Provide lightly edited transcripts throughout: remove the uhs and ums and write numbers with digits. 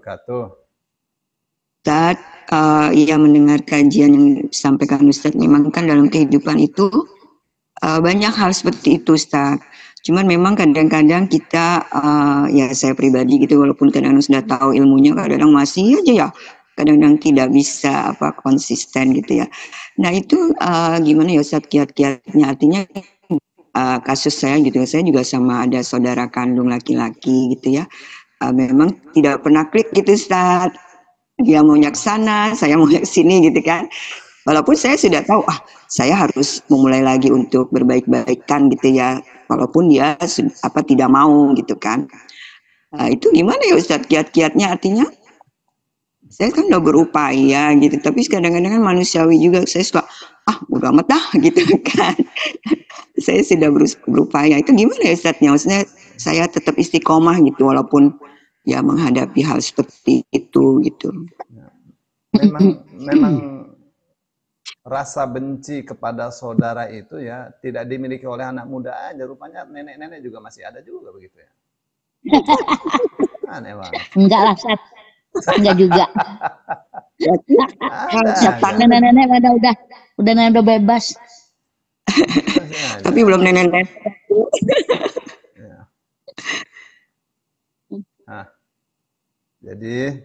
Wabarakatuh. Ustaz, ya mendengar kajian yang disampaikan Ustaz, memang kan dalam kehidupan itu banyak hal seperti itu Ustaz. Cuman memang kadang-kadang kita, ya saya pribadi gitu, walaupun kadang-kadang sudah tahu ilmunya, kadang-kadang masih aja ya, kadang-kadang tidak bisa konsisten gitu ya. Nah itu gimana ya Ustaz kiat-kiatnya? Artinya kasus saya gitu, saya juga sama ada saudara kandung laki-laki gitu ya. Memang tidak pernah klik gitu Ustaz. Dia maunya ke sana, saya maunya ke sini gitu kan. Walaupun saya sudah tahu, saya harus memulai lagi untuk berbaik-baikan gitu ya. Walaupun dia tidak mau gitu kan. Itu gimana ya Ustadz kiat-kiatnya, artinya saya kan udah berupaya gitu, tapi kadang-kadang kan manusiawi juga, saya suka udah amat dah gitu kan. Saya sudah berupaya, itu gimana ya Ustadznya, maksudnya saya tetap istiqomah gitu walaupun ya menghadapi hal seperti itu gitu. Memang rasa benci kepada saudara itu ya tidak dimiliki oleh anak muda aja, rupanya nenek-nenek juga masih ada juga begitu ya. Aneh banget. Enggak lah, Sat. Enggak juga. Nenek-nenek udah bebas. Tapi belum nenek-nenek. Nah, jadi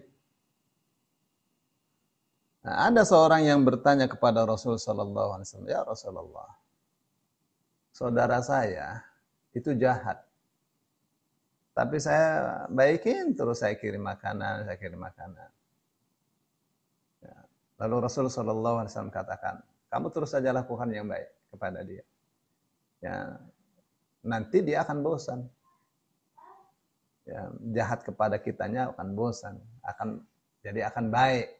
ada seorang yang bertanya kepada Rasul Sallallahu Alaihi Wasallam, ya Rasulullah, saudara saya itu jahat, tapi saya baikin terus, saya kirim makanan. Ya. Lalu Rasul Sallallahu Alaihi Wasallam katakan, kamu terus saja lakukan yang baik kepada dia. Ya, nanti dia akan bosan. Ya, jahat kepada kitanya akan bosan, jadi akan baik.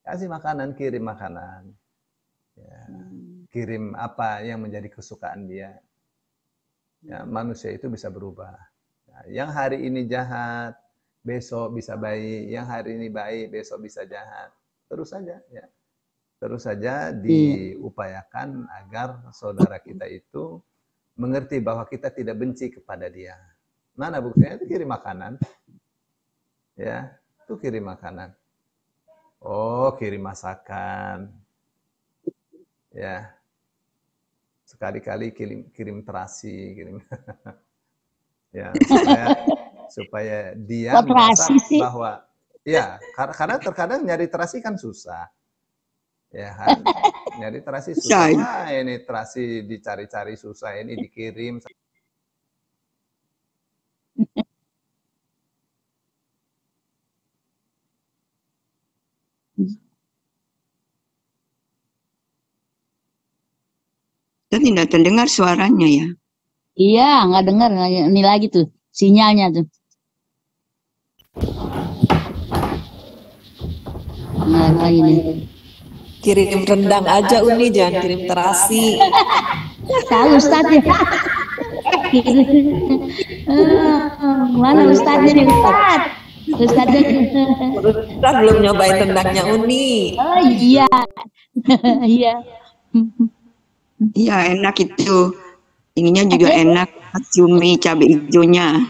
Kasih makanan, kirim makanan. Ya, kirim apa yang menjadi kesukaan dia. Ya, manusia itu bisa berubah. Nah, yang hari ini jahat, besok bisa baik. Yang hari ini baik, besok bisa jahat. Terus saja, ya. Terus saja diupayakan agar saudara kita itu mengerti bahwa kita tidak benci kepada dia. Mana buktinya? Itu kirim makanan. Ya, itu kirim makanan. Oh, kirim masakan. Ya. Sekali-kali kirim terasi, ya, supaya dia merasa bahwa ya, karena terkadang nyari terasi kan susah. Ya kan, nyari terasi susah. Wah, ini terasi dicari-cari susah, ini dikirim. Dan tidak terdengar suaranya ya. Iya, nggak dengar. Ini lagi tuh sinyalnya tuh. Nah, lagi nih. Kirim rendang aja Uni, jangan kirim terasi. Tahu Ustadz ya. Mana Ustadznya nih Ustadz? Ustadz belum nyobain rendangnya Uni. Oh iya. Iya. Iya enak itu. Ininya juga enak, cumi cabai hijaunya.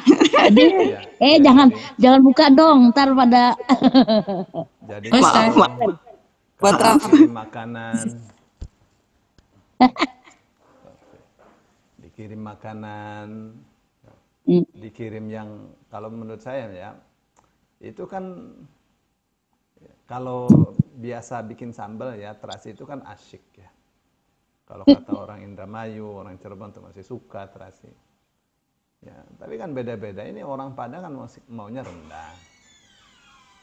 Jangan buka dong, ntar pada. Jadi maaf. Buat kirim makanan. Dikirim makanan. Dikirim yang kalau menurut saya ya, itu kan kalau biasa bikin sambal ya, terasi itu kan asyik ya. Kalau kata orang Indramayu, orang Cirebon tuh masih suka terasi. Ya, tapi kan beda-beda. Ini orang Padang kan maunya rendang.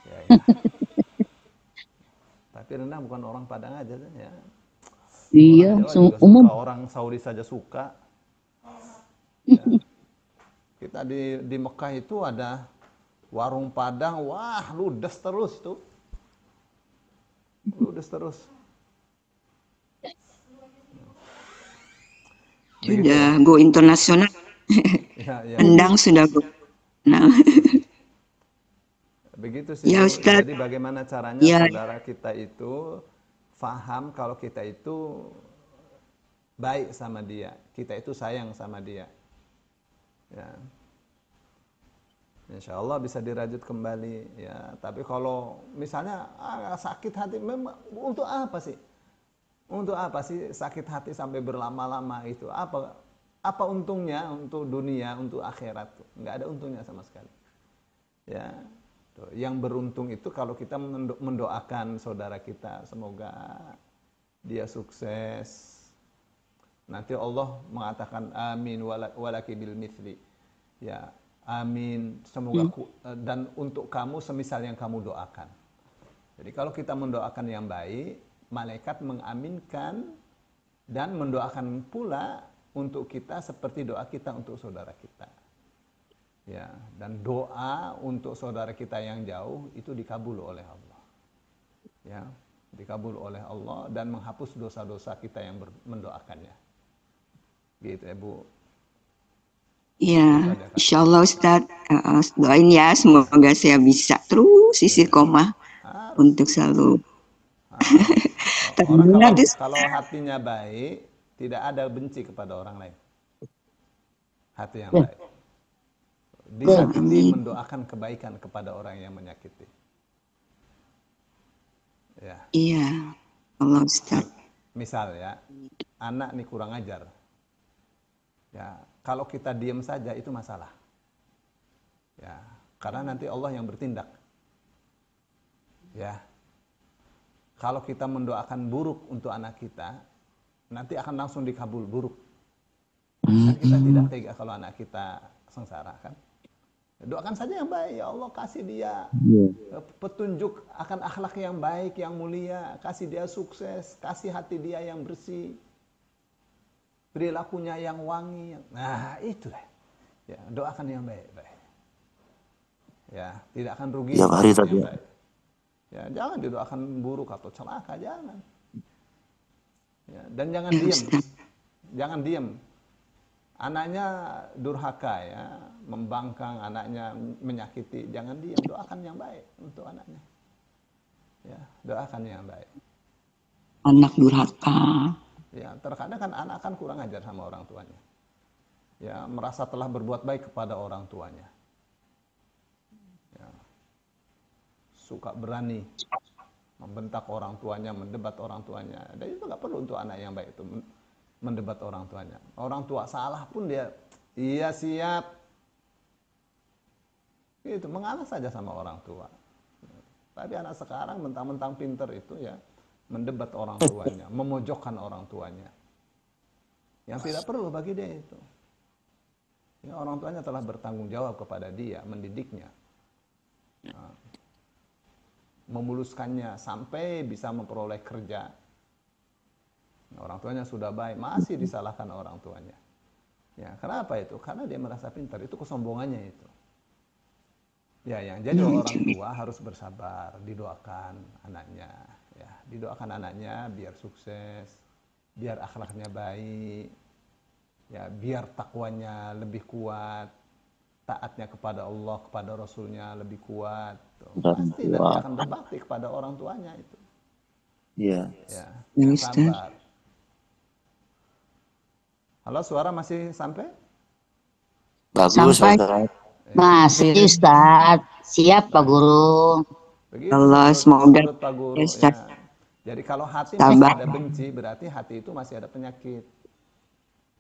Ya. Tapi rendang bukan orang Padang aja ya. Iya, umum. Orang Saudi saja suka. Ya. Kita di Mekah itu ada warung Padang, wah ludes terus tuh. Ludes terus. Sudah go internasional. Rendang sudah go. Nah. Begitu sih. Ya, jadi bagaimana caranya saudara kita itu paham kalau kita itu baik sama dia, kita itu sayang sama dia. Ya. Insya Allah bisa dirajut kembali ya. Tapi kalau misalnya sakit hati, memang untuk apa sih? Untuk apa sih sakit hati sampai berlama-lama itu? Apa untungnya untuk dunia, untuk akhirat? Nggak ada untungnya sama sekali. Ya, tuh. Yang beruntung itu kalau kita mendoakan saudara kita, semoga dia sukses. Nanti Allah mengatakan amin walaki bil mithli. Ya, amin, semoga dan untuk kamu semisal yang kamu doakan. Jadi kalau kita mendoakan yang baik, malaikat mengaminkan dan mendoakan pula untuk kita seperti doa kita untuk saudara kita. Ya, dan doa untuk saudara kita yang jauh itu dikabul oleh Allah. Ya, dikabul oleh Allah dan menghapus dosa-dosa kita yang mendoakannya. Gitu ya, Bu. Ya, insya Allah Ustadz, doain ya semoga saya bisa terus istiqomah untuk selalu. Orang kalau hatinya baik, tidak ada benci kepada orang lain. Hati yang baik. Disakiti mendoakan kebaikan kepada orang yang menyakiti. Ya. Iya, Allah Ustaz. Misal ya, anak nih kurang ajar. Ya, kalau kita diam saja itu masalah. Ya, karena nanti Allah yang bertindak. Ya. Kalau kita mendoakan buruk untuk anak kita, nanti akan langsung dikabul buruk. Kan kita tidak tega kalau anak kita sengsara kan. Doakan saja yang baik, ya Allah kasih dia petunjuk akan akhlak yang baik, yang mulia, kasih dia sukses, kasih hati dia yang bersih, perilakunya yang wangi. Nah itulah, ya doakan yang baik. Ya tidak akan rugi. Yang hari tadi. Ya jangan didoakan buruk atau celaka, jangan. Ya, dan jangan diam, jangan diam. Anaknya durhaka ya, membangkang, anaknya menyakiti, jangan diam, doakan yang baik untuk anaknya. Ya, doakan yang baik. Anak durhaka. Ya, terkadang kan anak kan kurang ajar sama orang tuanya. Ya, merasa telah berbuat baik kepada orang tuanya. Ya, suka berani membentak orang tuanya, mendebat orang tuanya. Dan itu nggak perlu untuk anak yang baik itu. Mendebat orang tuanya. Orang tua salah pun dia, iya siap. Itu mengalah saja sama orang tua. Tapi anak sekarang mentang-mentang pinter itu ya mendebat orang tuanya, memojokkan orang tuanya. Yang tidak perlu bagi dia itu. Ya, orang tuanya telah bertanggung jawab kepada dia, mendidiknya, memuluskannya sampai bisa memperoleh kerja. Orang tuanya sudah baik, masih disalahkan orang tuanya. Ya, kenapa itu? Karena dia merasa pintar, itu kesombongannya itu. Ya, yang jadi orang tua harus bersabar, didoakan anaknya, ya, didoakan anaknya biar sukses, biar akhlaknya baik, ya, biar takwanya lebih kuat, taatnya kepada Allah, kepada Rasulnya lebih kuat. Pasti nanti akan berbakti kepada orang tuanya itu. Iya. Ya, sabar. Halo, suara masih sampai? Bagus, Sampai. Ustaz. Masih Ustaz. Siap Pak Guru. Begitu, Allah semoga Pak Guru, ya. Jadi kalau hati Sabar. masih ada benci, berarti hati itu masih ada penyakit.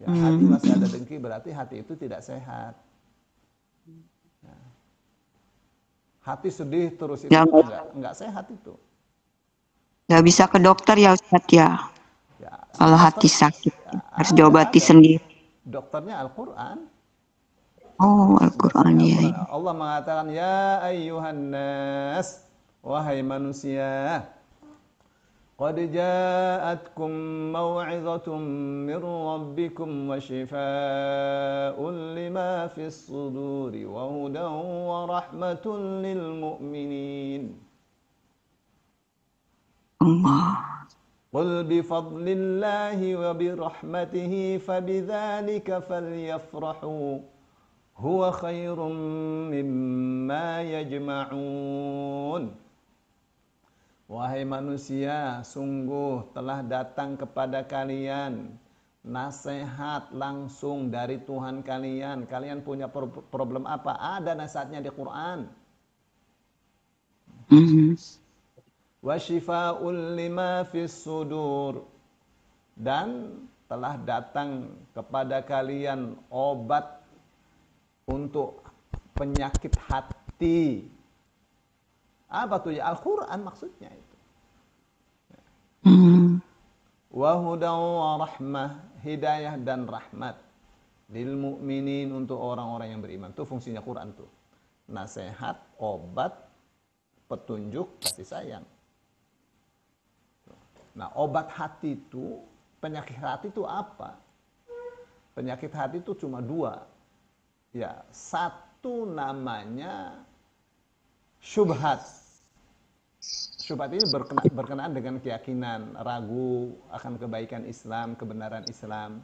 Ya, hati masih ada dengki, berarti hati itu tidak sehat. Ya. Hati sedih terus itu enggak sehat itu. Nggak bisa ke dokter ya Ustaz ya. Ya, Kalau hati sakit harus diobati sendiri. Dokternya Al-Quran. Oh, Al-Quran ya. Allah mengatakan, ya ayyuhan nas, wahai manusia, qad ja'atkum maw'izatun min rabbikum wa shifaa'un lima fis suduri wa hudan wa rahmatun lil mu'minin. Allah. Qul bifadlillahi wa birahmatihi fabidzalika falyafrahu huwa khairum mimma yajma'un. Wahai manusia, sungguh telah datang kepada kalian nasihat langsung dari Tuhan kalian. Kalian punya problem apa? Ada nasihatnya di Quran. Wa shifaa'un lima fis sudur. Dan telah datang kepada kalian obat untuk penyakit hati. Apa tuh ya? Al-Quran maksudnya itu. Wa hudan wa rahmah, hidayah dan rahmat lil mu'minin, untuk orang-orang yang beriman. Itu fungsinya Quran tuh. Nasihat, obat, petunjuk, kasih sayang. Nah, obat hati itu, penyakit hati itu apa? Penyakit hati itu cuma dua. Ya, satu namanya syubhat. Syubhat ini berkenaan dengan keyakinan, ragu akan kebaikan Islam, kebenaran Islam.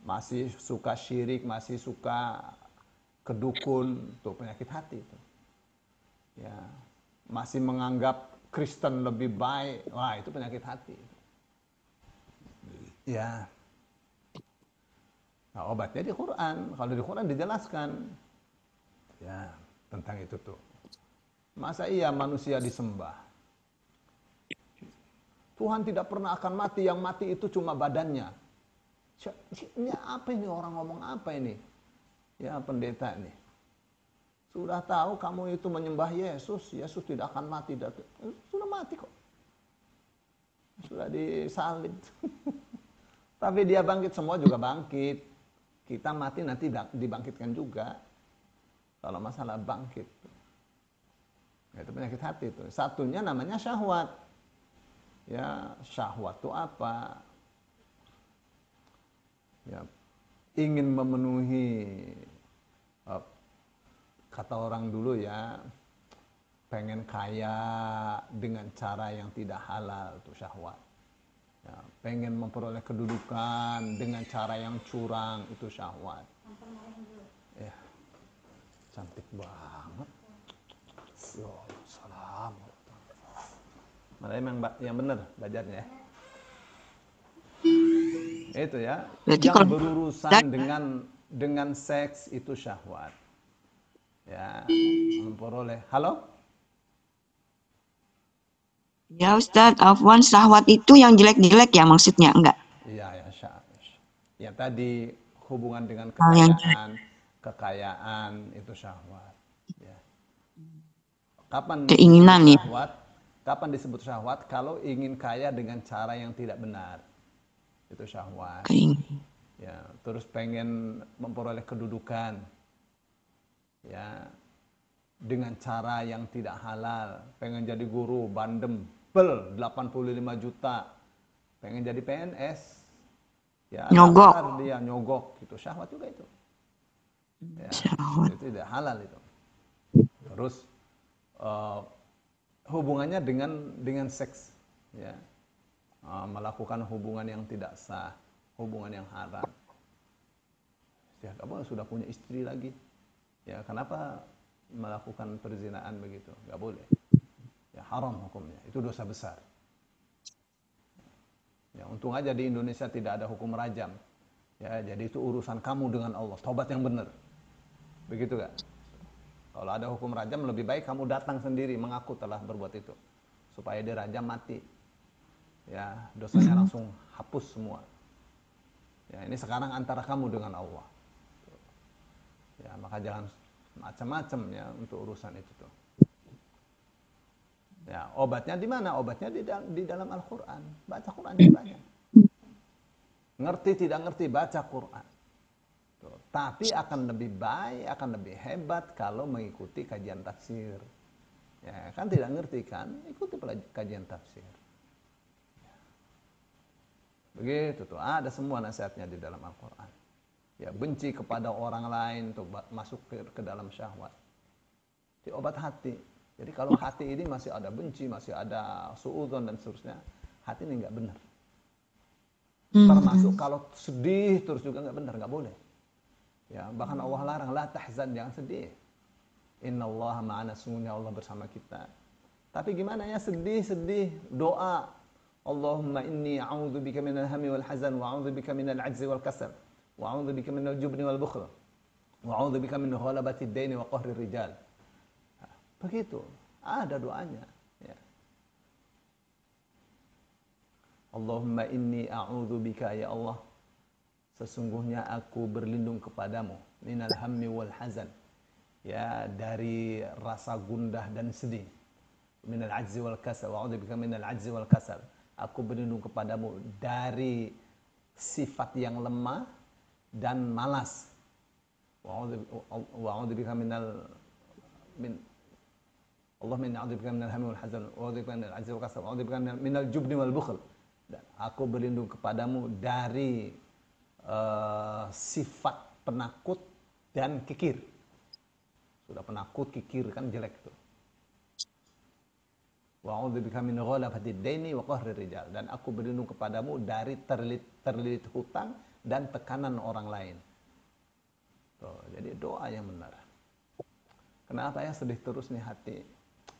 Masih suka syirik, masih suka kedukun, itu penyakit hati itu. Ya, masih menganggap Kristen lebih baik, wah itu penyakit hati. Ya. Nah, obatnya di Quran. Kalau di Quran dijelaskan ya tentang itu tuh. Masa iya manusia disembah? Tuhan tidak pernah akan mati, yang mati itu cuma badannya. Ini apa ini, orang ngomong apa ini? Ya pendeta nih. Sudah tahu kamu itu menyembah Yesus, Yesus tidak akan mati. Sudah mati kok. Sudah disalib. Tapi dia bangkit, semua juga bangkit. Kita mati nanti dibangkitkan juga. Kalau masalah bangkit. Itu penyakit hati itu. Satunya namanya syahwat. Ya, syahwat itu apa? Ya, ingin memenuhi, kata orang dulu ya, pengen kaya dengan cara yang tidak halal, itu syahwat. Ya, pengen memperoleh kedudukan dengan cara yang curang, itu syahwat. Ya, cantik banget. Yo, salam. Mana yang benar belajarnya ya. Itu ya. Berarti yang kalau berurusan dengan seks itu syahwat. Ya, memperoleh. Halo? Ya Ustadz, Afwan, syahwat itu yang jelek-jelek ya maksudnya, enggak? Iya, ya, ya tadi hubungan dengan yang kekayaan itu syahwat. Ya. Kapan keinginan disebut ya. syahwat? Kapan disebut syahwat? Kalau ingin kaya dengan cara yang tidak benar. Itu syahwat. Ya, terus pengen memperoleh kedudukan. Ya. Dengan cara yang tidak halal. Pengen jadi guru, bandem, 85 juta. Pengen jadi PNS. Ya, Nyogok. Dia nyogok, itu syahwat juga itu. Ya, Syahwat. itu tidak halal itu. Terus hubungannya dengan seks, ya, melakukan hubungan yang tidak sah, hubungan yang haram. Ya, kamu sudah punya istri lagi, ya kenapa melakukan perzinaan begitu? Gak boleh. Ya haram hukumnya, itu dosa besar. Ya, untung aja di Indonesia tidak ada hukum rajam. Ya, jadi itu urusan kamu dengan Allah. Taubat yang benar. Begitu gak? Kalau ada hukum rajam, lebih baik kamu datang sendiri mengaku telah berbuat itu, supaya dirajam mati. Ya, dosanya langsung hapus semua. Ya, ini sekarang antara kamu dengan Allah. Ya, maka jangan macam-macam ya untuk urusan itu tuh. Ya, obatnya di mana? Obatnya di dalam Al-Qur'an. Baca Qur'an banyak. Ngerti tidak ngerti, baca Qur'an. Tuh. Tapi akan lebih baik, akan lebih hebat kalau mengikuti kajian tafsir. Ya, kan tidak ngerti kan? Ikuti kajian tafsir. Begitu tuh, ada semua nasihatnya di dalam Al-Qur'an. Ya, benci kepada orang lain tuh masuk ke dalam syahwat. Di obat hati. Jadi kalau hati ini masih ada benci, masih ada suudzon dan seterusnya, hati ini nggak benar. Termasuk kalau sedih terus juga nggak benar, nggak boleh. Ya, bahkan Allah larang, la tahzan, jangan sedih. Innallaha ma'ana, sungguhnya Allah bersama kita. Tapi gimana ya, sedih, doa. Allahumma inni a'udzubika minal hammi wal hazan wa a'udzubika minal ajzi wal kasal wa a'udzubika minal jubni wal bukhl wa a'udzubika min ghalabati ad-daini wa qahri rijal. Begitu, ada doanya. Ya. Allahumma inni a'udzubika, ya Allah, sesungguhnya aku berlindung kepadamu minal hammi wal hazan, ya, dari rasa gundah dan sedih, minal ajzi wal kasal wa a'udzubika minal ajzi wal kasal, aku berlindung kepadamu dari sifat yang lemah dan malas, wa a'udzubika minal Allah minni a'udzubika minal hammi wal hazan wa a'udzubika minal ajzi wal kasal wa a'udzubika minal jubni wal bukhl, dan aku berlindung kepadamu dari sifat penakut dan kikir. Sudah penakut, kikir kan jelek tuh. Wa a'udzubika min ghalabati ad-daini wa qahri rijal, dan aku berlindung kepadamu dari terlilit hutang dan tekanan orang lain. Tuh, jadi doa yang benar. Kenapa ya sedih terus nih hati?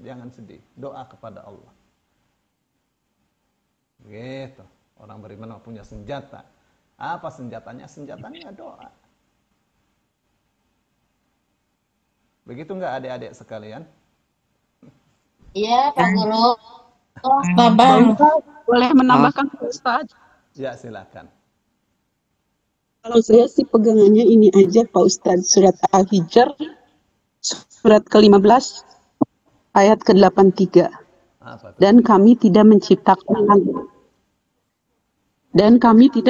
Jangan sedih, doa kepada Allah. Gitu. Orang beriman punya senjata. Apa senjatanya? Senjatanya doa. Begitu enggak adik-adik sekalian? Iya, Pak Guru. Bang, Boleh menambahkan Pak Ustaz? Ya, silakan. Kalau saya sih pegangannya ini aja Pak Ustaz, surat Al-Hijr, surat ke-15, ayat ke-83. Apa tuh? Dan kami tidak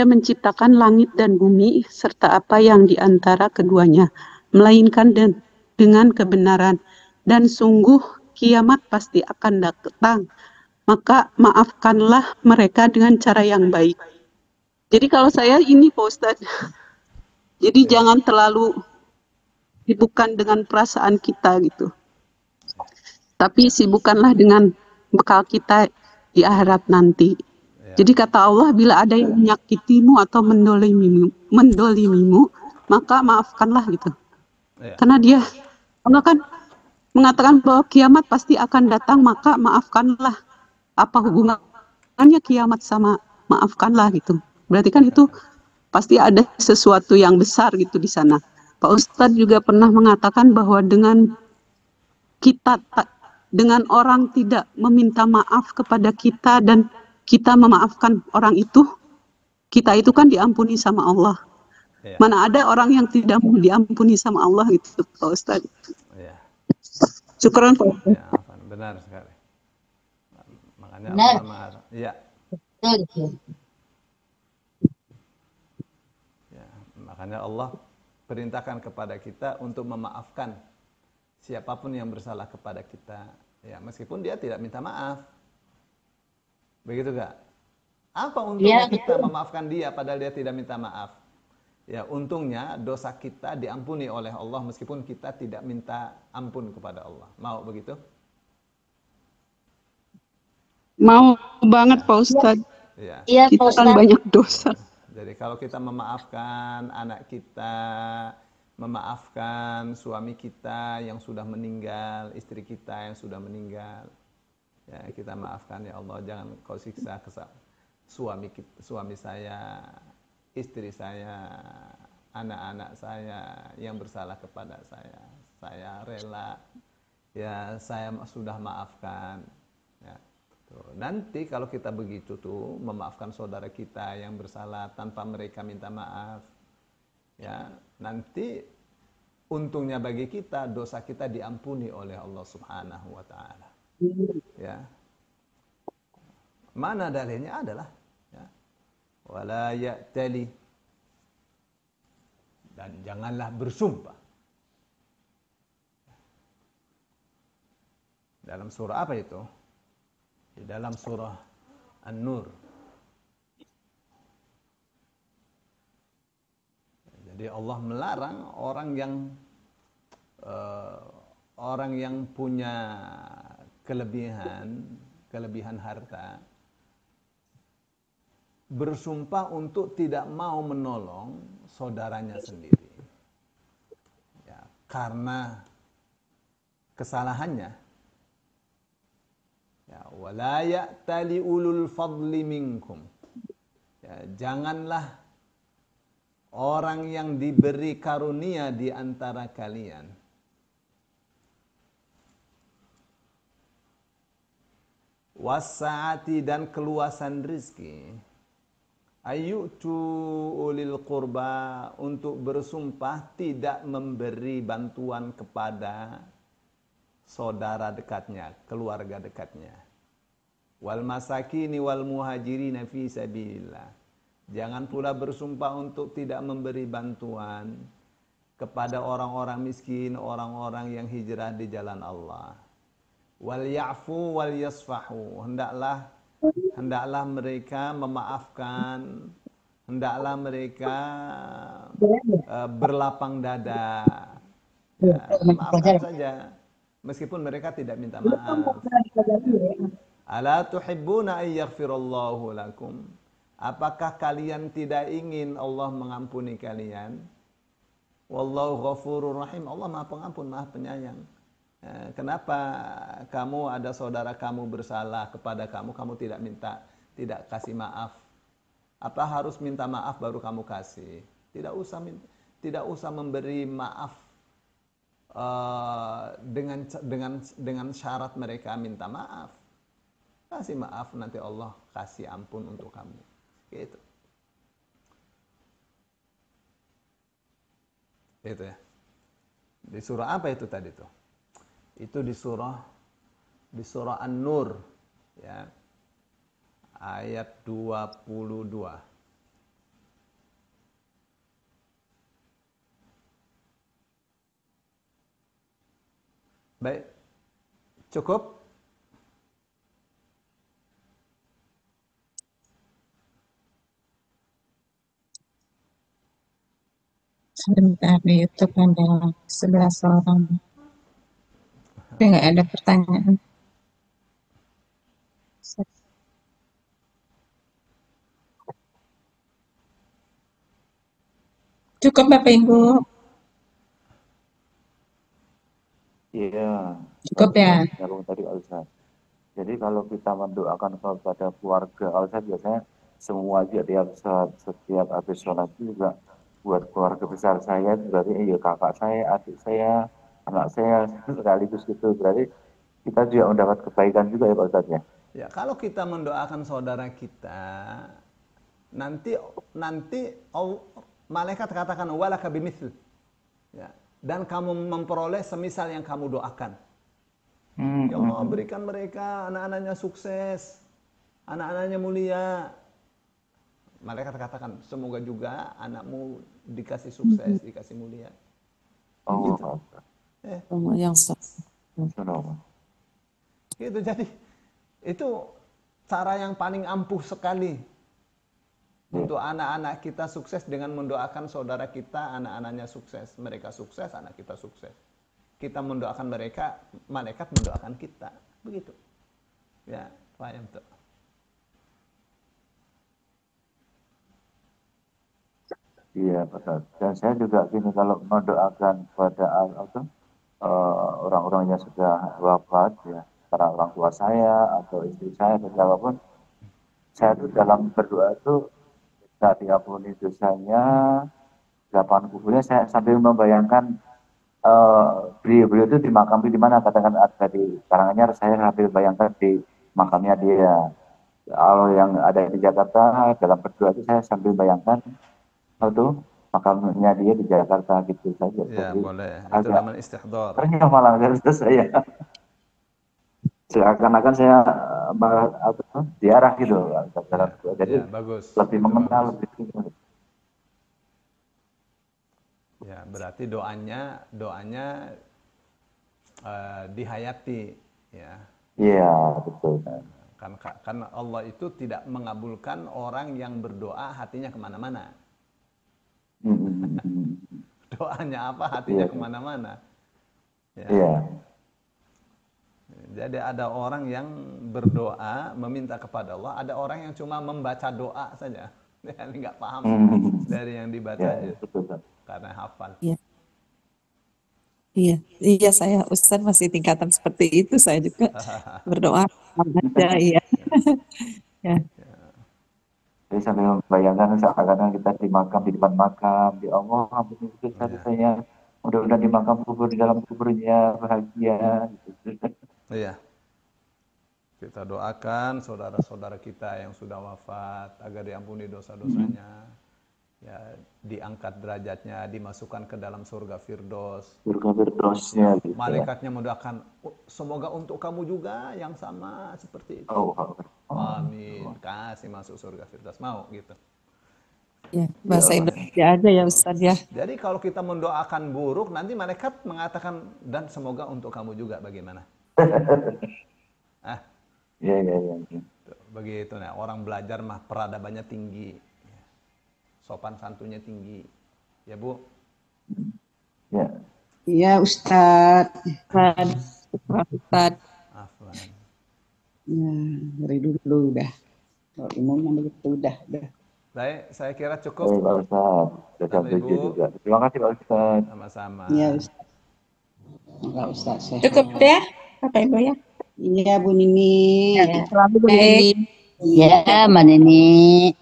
menciptakan langit dan bumi serta apa yang di antara keduanya, melainkan dengan kebenaran. Dan sungguh kiamat pasti akan datang. Maka maafkanlah mereka dengan cara yang baik. Jadi kalau saya ini Pak Ustadz, jadi jangan terlalu sibukkan dengan perasaan kita gitu. Tapi sibukkanlah dengan bekal kita di akhirat nanti. Jadi kata Allah, bila ada yang menyakitimu atau mendolimimu, maka maafkanlah gitu. Karena Allah kan mengatakan bahwa kiamat pasti akan datang, maka maafkanlah. Apa hubungannya kiamat sama maafkanlah gitu? Berarti kan itu pasti ada sesuatu yang besar gitu di sana. Pak Ustadz juga pernah mengatakan bahwa dengan orang tidak meminta maaf kepada kita dan kita memaafkan orang itu, kita itu kan diampuni sama Allah. Ya. Mana ada orang yang tidak mau diampuni sama Allah gitu, Pak Ustadz. Ya. Syukran Pak Ustadz. Ya, benar sekali. Makanya Benar. Allah ya. Betul. Ya, makanya Allah perintahkan kepada kita untuk memaafkan siapapun yang bersalah kepada kita, ya, meskipun dia tidak minta maaf. Begitu gak? Apa untungnya kita memaafkan dia padahal dia tidak minta maaf? Ya, untungnya dosa kita diampuni oleh Allah meskipun kita tidak minta ampun kepada Allah. Mau begitu? Mau banget Pak Ustadz. Ya. Kita kan banyak dosa. Jadi kalau kita memaafkan anak kita, memaafkan suami kita yang sudah meninggal, istri kita yang sudah meninggal, ya, kita maafkan, ya Allah, jangan kau siksa suami saya, istri saya, anak-anak saya yang bersalah kepada saya. Saya rela, ya, saya sudah maafkan. Ya. Nanti kalau kita begitu tuh memaafkan saudara kita yang bersalah tanpa mereka minta maaf, ya, nanti untungnya bagi kita dosa kita diampuni oleh Allah Subhanahu wa taala. Ya. Mana dalilnya adalah, ya, wala ya'tali, dan janganlah bersumpah. Dalam surah apa itu? Di dalam surah An-Nur. Jadi Allah melarang orang yang punya kelebihan harta bersumpah untuk tidak mau menolong saudaranya sendiri, ya, karena kesalahannya. Ya, wala ya'tali ulul fadli minkum. Ya, janganlah orang yang diberi karunia di antara kalian wasa'ati dan keluasan rizki ayyutu ulil qurba untuk bersumpah tidak memberi bantuan kepada saudara dekatnya, keluarga dekatnya. Wal masakini wal muhajirina fi sabilillah. Jangan pula bersumpah untuk tidak memberi bantuan kepada orang-orang miskin, orang-orang yang hijrah di jalan Allah. Wal ya'fu wal yasfahu. Hendaklah mereka memaafkan, hendaklah mereka berlapang dada. Ya, maafkan saja meskipun mereka tidak minta maaf. Ala tuhibbuna ay yaghfirallahu lakum. Apakah kalian tidak ingin Allah mengampuni kalian? Wallahu ghafurur rahim. Allah Maha Pengampun, Maha Penyayang. Kenapa kamu ada saudara kamu bersalah kepada kamu, kamu tidak kasih maaf? Apa harus minta maaf baru kamu kasih? Tidak usah memberi maaf dengan syarat mereka minta maaf. Kasih maaf, nanti Allah kasih ampun untuk kamu. Gitu. Itu ya. Di surah apa itu tadi tuh? Itu di surah An-Nur ya. Ayat 22. Baik. Cukup? Sebentar di YouTube ada 11 orang. Tapi nggak ada pertanyaan. Cukup Bapak Ibu. Iya. Cukup ya. Kalau tadi Alsa. Jadi kalau kita mendoakan kepada keluarga Alsa biasanya semua aja setiap habis sholat juga buat keluarga besar saya, berarti ya kakak saya, adik saya, anak saya sekaligus gitu. Berarti kita juga mendapat kebaikan juga ya Pak Ustadz ya. Ya, kalau kita mendoakan saudara kita, nanti malaikat katakan walaka bimitsl. Ya, dan kamu memperoleh semisal yang kamu doakan. Ya Allah, berikan mereka anak-anaknya sukses, anak-anaknya mulia. Malaikat katakan, semoga juga anakmu dikasih sukses, dikasih mulia. Gitu. Yang Gitu, jadi itu cara yang paling ampuh sekali untuk anak-anak kita sukses dengan mendoakan saudara kita, anak-anaknya sukses. Mereka sukses, anak kita sukses. Kita mendoakan mereka, malaikat mendoakan kita. Begitu. Ya, paham tuh. Iya betul. Dan saya juga gini kalau mendoakan kepada orang-orang yang sudah wafat ya, para orang tua saya atau istri saya atau siapapun, saya tuh dalam berdoa itu ketika diampuni dosanya, 8 kuburnya, saya sambil membayangkan beliau itu dimakami di mana, katakan ada di Karanganyar, saya sambil bayangkan di makamnya dia. Kalau yang ada di Jakarta dalam berdoa itu saya sambil bayangkan itu makamnya dia di Jakarta gitu saja. Ya, jadi boleh. Itu namanya istihdar. ternyata malah saya seakan-akan saya diarah gitu dalam doa. Jadi bagus. lebih Itu mengenal bagus. lebih. Ya, berarti doanya dihayati ya. Iya, betul. Kan Allah itu tidak mengabulkan orang yang berdoa hatinya kemana-mana. Doanya apa, hatinya kemana-mana. Ya. Iya. Jadi ada orang yang berdoa meminta kepada Allah, ada orang yang cuma membaca doa saja, nggak paham dari yang dibacanya, betul. karena hafal. Iya. Iya, iya saya Ustadz masih tingkatan seperti itu. Saya juga berdoa aja, iya. Ya, Jadi sambil membayangkan seakan-akan kita di makam, di depan makam, di Allah, ampuni Iya. saya, mudah-mudahan di makam kubur, di dalam kuburnya bahagia. Gitu. Iya. Kita doakan saudara-saudara kita yang sudah wafat agar diampuni dosa-dosanya, ya diangkat derajatnya, dimasukkan ke dalam surga Firdaus. Surga Firdausnya gitu ya. Malaikatnya mendoakan, semoga untuk kamu juga yang sama seperti itu. Oh, Amin. Kasih masuk surga Firdaus. Mau gitu. ya, bahasa Indonesia aja ya Ustadz ya. Jadi kalau kita mendoakan buruk, nanti malaikat mengatakan, dan semoga untuk kamu juga, bagaimana? Ah, Iya. begitu. Nah, orang belajar mah peradabannya tinggi, sopan santunnya tinggi. Ya Bu? Ya. Iya Ustadz. Ustadz. Afwan. Ya, dari dulu udah. Kalau imamnya begitu udah. Baik, saya kira Baik cukup. Pak Ustadz, sudah jam Bapak, 7 Ibu. juga. Terima kasih Pak Ustadz. Sama-sama. Iya Ustadz. Enggak Ustadz sehat. Cukup ya, Bapak Ibu ya. Iya Bu Nini. Ya. Selalu Baik. begini. Ya, Mbak Neni.